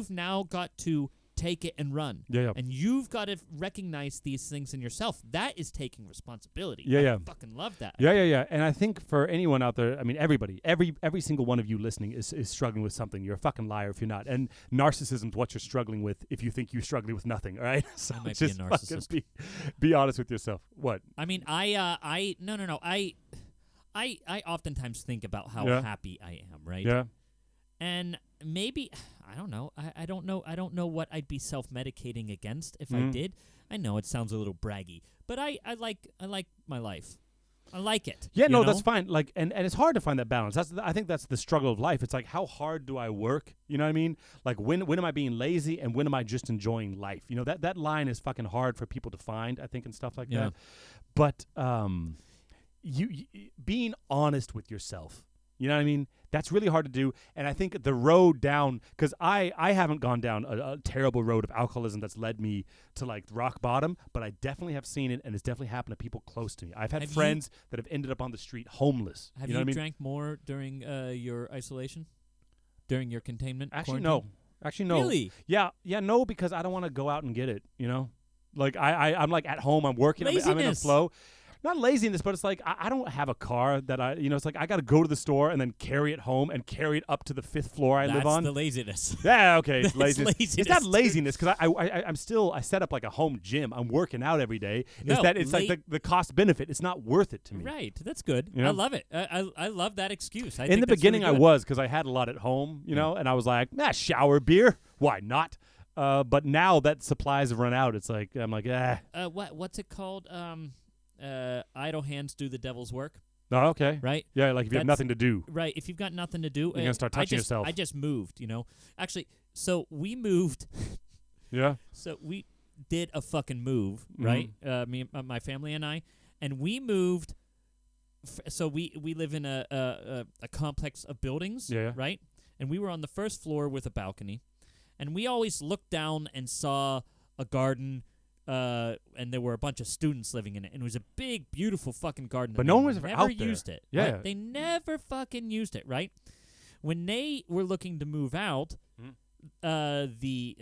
now got to take it and run. And you've got to recognize these things in yourself. That is taking responsibility. I fucking love that. And I think for anyone out there, I mean, everybody, every single one of you listening is struggling with something. You're a fucking liar if you're not. And narcissism's what you're struggling with if you think you're struggling with nothing, all right? So I might be a narcissist. Be honest with yourself. What? I mean, I oftentimes think about how happy I am, right? Yeah. And maybe, I don't know. I don't know what I'd be self-medicating against if I did. I know it sounds a little braggy, but I like my life. I like it. Yeah, no, that's fine. Like, and it's hard to find that balance. I think that's the struggle of life. It's like, how hard do I work? You know what I mean? Like, when am I being lazy and when am I just enjoying life? You know, that line is fucking hard for people to find, I think, and stuff like that. But you being honest with yourself. You know what I mean? That's really hard to do. And I think the road down, because I haven't gone down a terrible road of alcoholism that's led me to like rock bottom, but I definitely have seen it, and it's definitely happened to people close to me. I've had friends that have ended up on the street homeless. Have you drank more during your isolation? During your containment? Actually, quarantine? no. Actually, no. Really? Yeah, no, because I don't want to go out and get it, you know? Like, I'm like at home, I'm working, I'm in a flow. Not laziness, but it's like I don't have a car that it's like I got to go to the store and then carry it home and carry it up to the 5th floor I live on. That's the laziness. Yeah, okay. It's laziness. It's not laziness because I set up like a home gym. I'm working out every day. It's like the cost benefit. It's not worth it to me. Right. That's good. You know? I love it. I love that excuse. In the beginning, really I was, because I had a lot at home, you know, and I was like, shower beer. Why not? But now that supplies have run out, it's like I'm like, what's it called? Idle hands do the devil's work. Oh, okay. Right? Yeah, like if you have nothing to do. Right. If you've got nothing to do. You're going to start touching yourself. I just moved, you know. Actually, so we moved. Yeah. So we did a fucking move, right? Me, my family and I. And we moved. So we live in a complex of buildings, right? And we were on the first floor with a balcony. And we always looked down and saw a garden. And there were a bunch of students living in it, and it was a big, beautiful fucking garden. But no one was ever never out there. used it. Yeah, right? They never fucking used it. Right? When they were looking to move out, the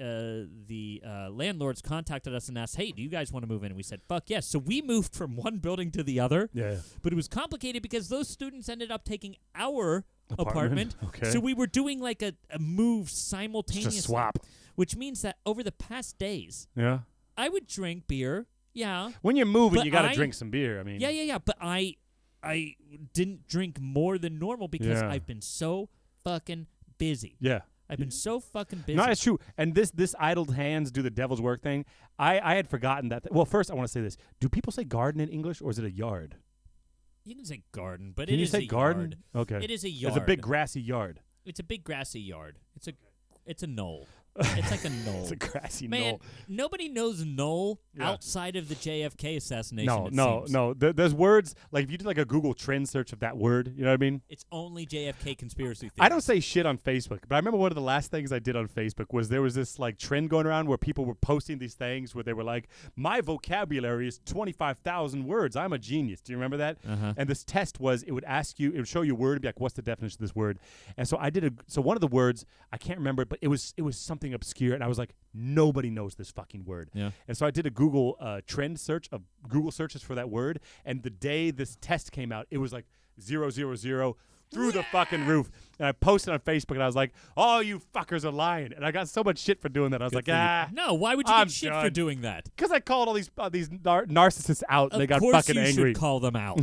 landlords contacted us and asked, "Hey, do you guys want to move in?" And we said, "Fuck yes!" So we moved from one building to the other. Yeah. But it was complicated because those students ended up taking our apartment. Okay. So we were doing like a move simultaneously. Just a swap. Which means that over the past days, yeah, I would drink beer Yeah. When you're moving, you got to drink some beer. I mean. Yeah. But I didn't drink more than normal because I've been so fucking busy. Yeah. I've been so fucking busy. No, it's true. And this idle hands do the devil's work thing. I had forgotten that. Well, first I want to say this. Do people say garden in English, or is it a yard? You can say garden, but Can it you is say a garden? yard. Okay. It is a yard. It's a big grassy yard. It's a big grassy yard. It's a knoll. It's like a knoll. It's a grassy knoll. knoll. Nobody knows knoll outside of the JFK assassination. No. There's words, like if you did like a Google trend search of that word, you know what I mean? It's only JFK conspiracy theories. I don't say shit on Facebook, but I remember one of the last things I did on Facebook was there was this like trend going around where people were posting these things where they were like, my vocabulary is 25,000 words. I'm a genius. Do you remember that? Uh-huh. And this test was, it would show you a word and be like, what's the definition of this word? And so so one of the words, I can't remember it, but it was something obscure, and I was like, nobody knows this fucking word. Yeah. And so I did a Google trend search of Google searches for that word, and the day this test came out, it was like 000 through the fucking roof. And I posted on Facebook, and I was like, oh, you fuckers are lying. And I got so much shit for doing that. I was like, No, why would you get shit for doing that? Because I called all these narcissists out, and they got fucking angry. Of course you should call them out.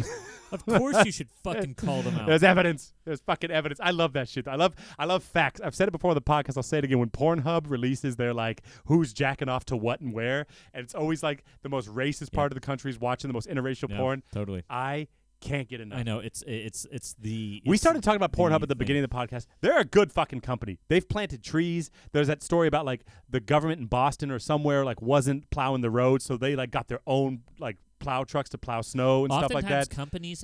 Of course you should fucking call them out. There's evidence. There's fucking evidence. I love that shit. I love facts. I've said it before on the podcast. I'll say it again. When Pornhub releases their like who's jacking off to what and where, and it's always like the most racist part of the country is watching the most interracial porn. Totally. I can't get enough. I know it's the. We started talking about Pornhub at the beginning of the podcast. They're a good fucking company. They've planted trees. There's that story about like the government in Boston or somewhere like wasn't plowing the road, so they like got their own like plow trucks to plow snow and stuff like that.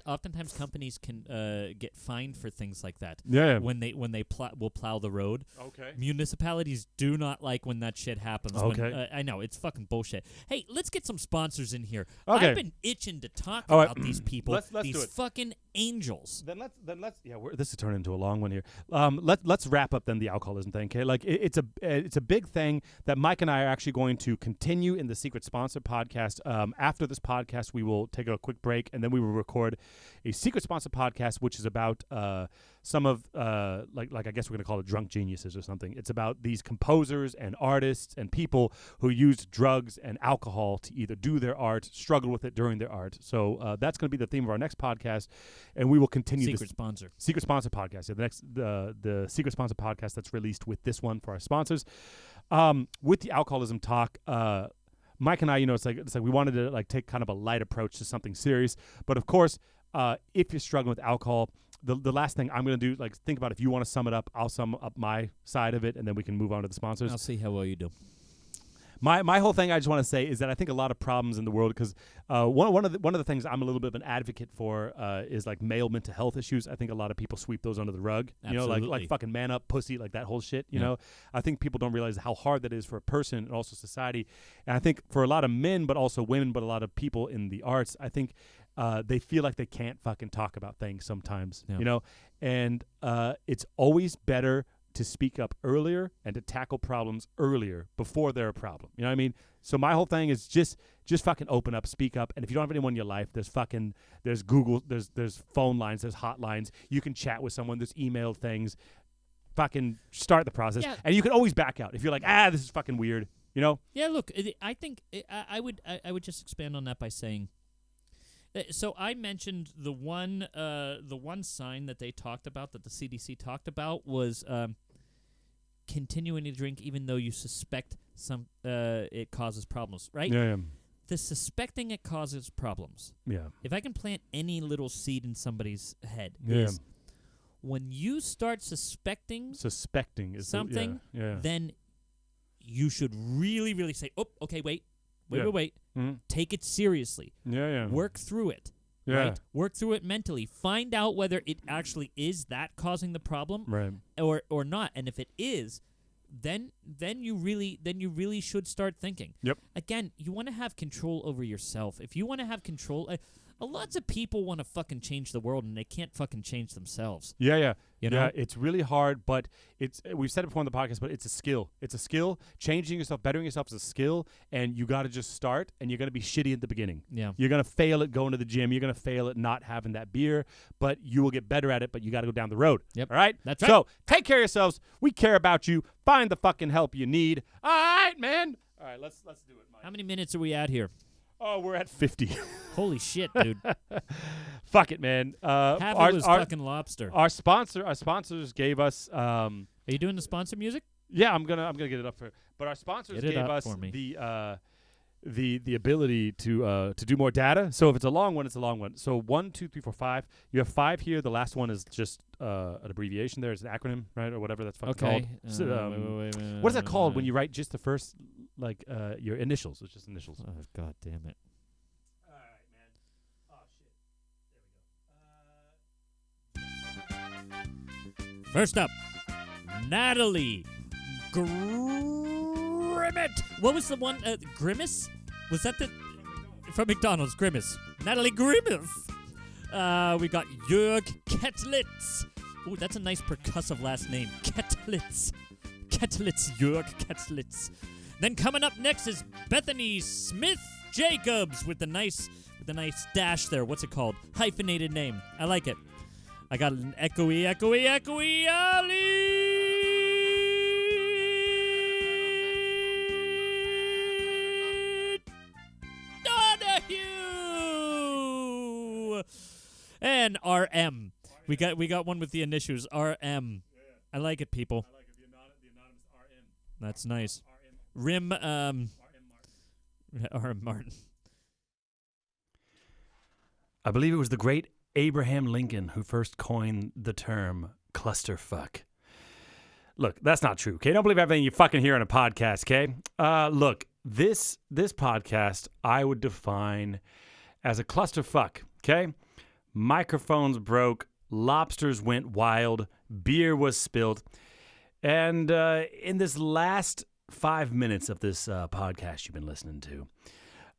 Oftentimes companies can get fined for things like that. Yeah. When they will plow the road. Okay. Municipalities do not like when that shit happens. Okay. I know it's fucking bullshit. Hey, let's get some sponsors in here. Okay. I've been itching to talk about these people. Let's these do it. Fucking angels. Then let's this is turning into a long one here. Let's wrap up then the alcoholism thing. Okay, like it's a big thing that Mike and I are actually going to continue in the Secret Sponsor podcast. After this podcast, we will take a quick break, and then we will record a Secret Sponsor podcast, which is about some of like I guess we're gonna call it drunk geniuses or something. It's about these composers and artists and people who used drugs and alcohol to either do their art, struggle with it during their art. So that's gonna be the theme of our next podcast, and we will continue Secret Sponsor podcast. Yeah, the Secret Sponsor podcast that's released with this one for our sponsors. With the alcoholism talk, Mike and I, it's like we wanted to like take kind of a light approach to something serious. But of course, if you're struggling with alcohol, the last thing I'm going to do, like think about if you want to sum it up, I'll sum up my side of it, and then we can move on to the sponsors. I'll see how well you do. My whole thing I just want to say is that I think a lot of problems in the world, because one of the things I'm a little bit of an advocate for is like male mental health issues. I think a lot of people sweep those under the rug. Absolutely. Like fucking man up, pussy, like that whole shit. You know, I think people don't realize how hard that is for a person and also society. And I think for a lot of men, but also women, but a lot of people in the arts, I think they feel like they can't fucking talk about things sometimes. Yeah. And it's always better to speak up earlier and to tackle problems earlier before they're a problem. You know what I mean? So my whole thing is just fucking open up, speak up. And if you don't have anyone in your life, there's Google, there's phone lines, there's hotlines. You can chat with someone, there's email things. Fucking start the process. Yeah. And you can always back out if you're like, this is fucking weird. Yeah, look, I think I would just expand on that by saying, so I mentioned the one sign that they talked about, that the CDC talked about, was continuing to drink even though you suspect it causes problems, right? Yeah. The suspecting it causes problems. Yeah. If I can plant any little seed in somebody's head, Yeah. is when you start suspecting is something, yeah. then you should really, really say, okay, wait. Mm-hmm. Take it seriously. Yeah. Work through it. Yeah. Right? Work through it mentally. Find out whether it actually is that causing the problem, right, or not. And if it is, then you really should start thinking. Yep. Again, you want to have control over yourself. If you want to have control, lots of people want to fucking change the world, and they can't fucking change themselves. Yeah. You know? Yeah, it's really hard, but we've said it before on the podcast, but it's a skill. It's a skill. Changing yourself, bettering yourself is a skill, and you got to just start, and you're going to be shitty at the beginning. Yeah. You're going to fail at going to the gym. You're going to fail at not having that beer, but you will get better at it, but you got to go down the road. Yep. All right? That's right. So take care of yourselves. We care about you. Find the fucking help you need. All right, man. All right, let's do it, Mike. How many minutes are we at here? Oh, we're at 50. Holy shit, dude. Fuck it, man. Half of it was fucking lobster. Our sponsors gave us. Are you doing the sponsor music? Yeah, I'm gonna get it up for. But our sponsors gave us the ability to do more data. So if it's a long one, it's a long one. So 1, 2, 3, 4, 5. You have 5 here. The last one is just an abbreviation. There, it's an acronym, right, or whatever that's fucking called. So, wait, what is that called when you write just the first, like your initials? It's just initials. Oh, God damn it. All right, man. Oh shit. There we go. First up, Natalie Grimmett. What was the one? Grimace? Was that the from McDonald's? Grimace. Natalie Grimace. We got Jörg Kettlitz. Ooh, that's a nice percussive last name. Kettlitz. Jörg Kettlitz. Then coming up next is Bethany Smith Jacobs with the nice dash there. What's it called? Hyphenated name. I like it. I got an echoey Ali. And RM. We got one with the initials RM. Yeah. I like it, people. I like it. The anonymous RM. That's nice. RM. RM Martin. I believe it was the great Abraham Lincoln who first coined the term clusterfuck. Look, that's not true, okay? Don't believe everything you fucking hear on a podcast, okay? Look, this podcast I would define as a clusterfuck, okay? Microphones broke, lobsters went wild, beer was spilled, and in this last 5 minutes of this podcast you've been listening to,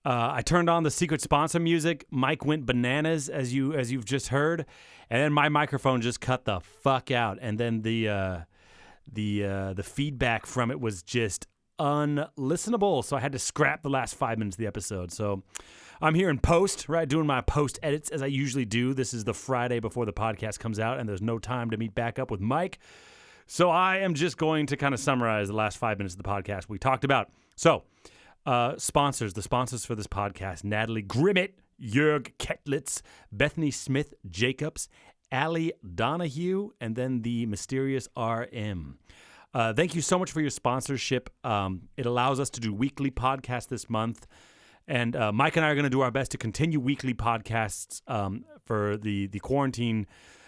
I turned on the secret sponsor music. Mike went bananas, as you've just heard, and then my microphone just cut the fuck out, and then the feedback from it was just unlistenable. So I had to scrap the last 5 minutes of the episode. So I'm here in post, right, doing my post edits as I usually do. This is the Friday before the podcast comes out, and there's no time to meet back up with Mike. So I am just going to kind of summarize the last 5 minutes of the podcast we talked about. So, the sponsors for this podcast: Natalie Grimmett, Jörg Kettlitz, Bethany Smith Jacobs, Allie Donahue, and then the mysterious RM. Thank you so much for your sponsorship. It allows us to do weekly podcasts this month. And Mike and I are going to do our best to continue weekly podcasts for the quarantine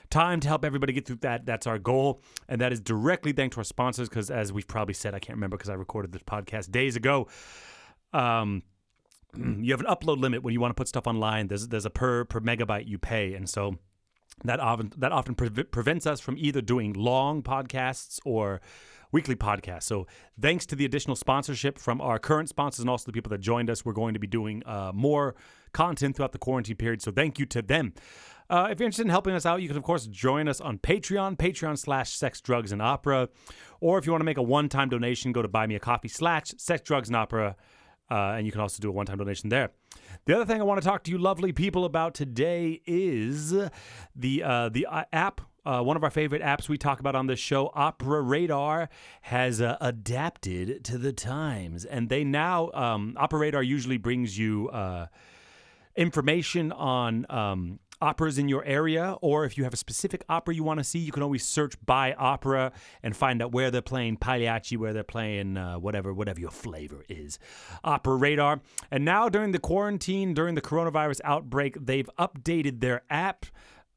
time to help everybody get through that. That's our goal. And that is directly thanks to our sponsors because, as we've probably said, I can't remember because I recorded this podcast days ago, you have an upload limit when you want to put stuff online. There's a per megabyte you pay. And so that often prevents us from either doing long podcasts or weekly podcasts. So thanks to the additional sponsorship from our current sponsors and also the people that joined us, we're going to be doing more content throughout the quarantine period. So thank you to them. If you're interested in helping us out, you can, of course, join us on Patreon, patreon.com/Sex, Drugs, and Opera. Or if you want to make a one-time donation, go to buymeacoffee/Sex, Drugs, and Opera. And you can also do a one-time donation there. The other thing I want to talk to you lovely people about today is the app. One of our favorite apps we talk about on this show, Opera Radar, has adapted to the times. And they now, Opera Radar usually brings you information on operas in your area, or if you have a specific opera you want to see, you can always search by opera and find out where they're playing Pagliacci, where they're playing whatever your flavor is. Opera Radar. And now during the quarantine, during the coronavirus outbreak, they've updated their app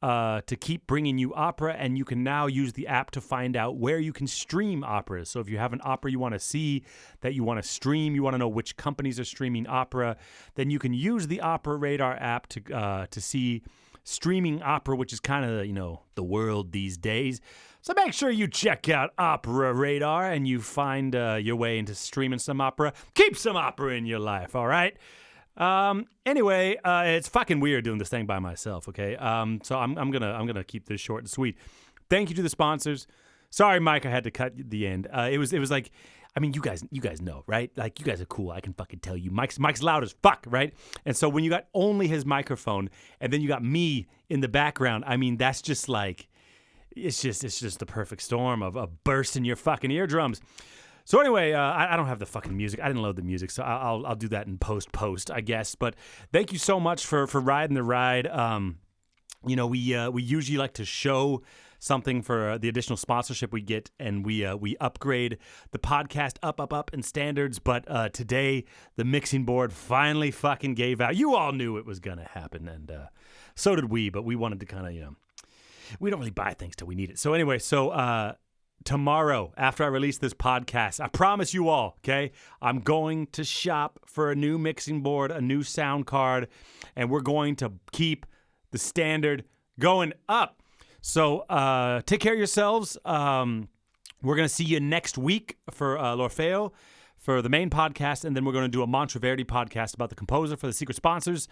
to keep bringing you opera, and you can now use the app to find out where you can stream operas. So if you have an opera you want to see that you want to stream, you want to know which companies are streaming opera, then you can use the Opera Radar app to see streaming opera, which is kind of, the world these days. So make sure you check out Opera Radar and you find your way into streaming some opera. Keep some opera in your life, all right? Anyway, it's fucking weird doing this thing by myself, okay? So I'm gonna keep this short and sweet. Thank you to the sponsors. Sorry, Mike, I had to cut the end. It was like, I mean, you guys know, right? Like, you guys are cool. I can fucking tell you. Mike's loud as fuck, right? And so when you got only his microphone and then you got me in the background, I mean, that's just like, it's just the perfect storm of bursting your fucking eardrums. So anyway, I don't have the fucking music. I didn't load the music, so I'll do that in post, I guess. But thank you so much for riding the ride. We usually like to show something for the additional sponsorship we get, and we upgrade the podcast up in standards. But today, the mixing board finally fucking gave out. You all knew it was gonna happen, and so did we. But we wanted to kind of, we don't really buy things till we need it. So anyway, tomorrow, after I release this podcast, I promise you all, okay, I'm going to shop for a new mixing board, a new sound card, and we're going to keep the standard going up. So take care of yourselves. We're going to see you next week for L'Orfeo, for the main podcast, and then we're going to do a Mantra Verdi podcast about the composer for the secret sponsors.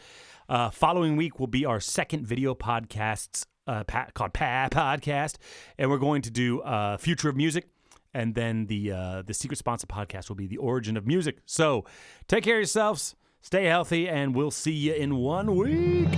Following week will be our second video podcasts, called Podcast, and we're going to do Future of Music, and then the secret sponsor podcast will be The Origin of Music. So take care of yourselves, stay healthy, and we'll see you in 1 week.